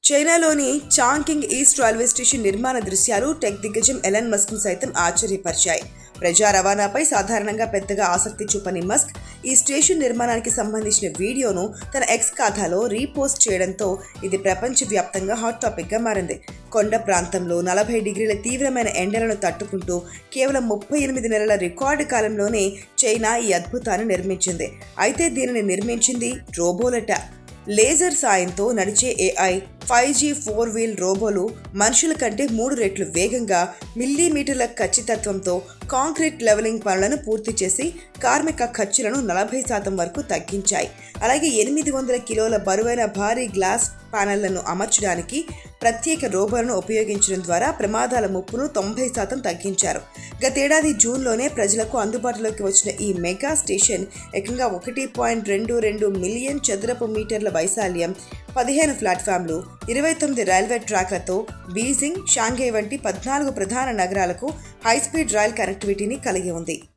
చైనాలోని Chongqing east railway station నిర్మాణ దృశ్యాలు టెక్ దిగ్గజం ఎలన్ మస్క్ను సైతం ఆశ్చర్యపరిచాయి. ప్రజా రవాణాపై సాధారణంగా పెద్దగా ఆసక్తి చూపని మస్క్ ఈ స్టేషన్ నిర్మాణానికి సంబంధించిన వీడియోను తన ఎక్స్ ఖాతాలో రీపోస్ట్ చేయడంతో ఇది ప్రపంచవ్యాప్తంగా హాట్ టాపిక్గా మారింది. కొండ ప్రాంతంలో 40 డిగ్రీల తీవ్రమైన ఎండలను తట్టుకుంటూ కేవలం 38 నెలల రికార్డు కాలంలోనే చైనా ఈ అద్భుతాన్ని నిర్మించింది. అయితే దీనిని నిర్మించింది రోబోలట. లేజర్ సాయంతో నడిచే AI 5G 4-వీల్ రోబోలు మనుషుల కంటే 3 రెట్లు వేగంగా మిల్లీమీటర్ల ఖచ్చితత్వంతో కాంక్రీట్ లెవెలింగ్ పనులను పూర్తి చేసి కార్మిక ఖర్చులను 40% వరకు తగ్గించాయి. అలాగే 800 కిలోల బరువైన భారీ గ్లాస్ ప్యానెళ్లను అమర్చడానికి ప్రత్యేక రోబోలను ఉపయోగించడం ద్వారా ప్రమాదాల ముప్పును 90% తగ్గించారు. గతేడాది జూన్లోనే ప్రజలకు అందుబాటులోకి వచ్చిన ఈ మెగా స్టేషన్ ఏకంగా 1.22 మిలియన్ చదరపు మీటర్ల వైశాల్యం, 15 ప్లాట్ఫామ్లు, 29 రైల్వే ట్రాక్లతో బీజింగ్, షాంఘై వంటి 14 ప్రధాన నగరాలకు హైస్పీడ్ రైల్ కనెక్టివిటీని కలిగి ఉంది.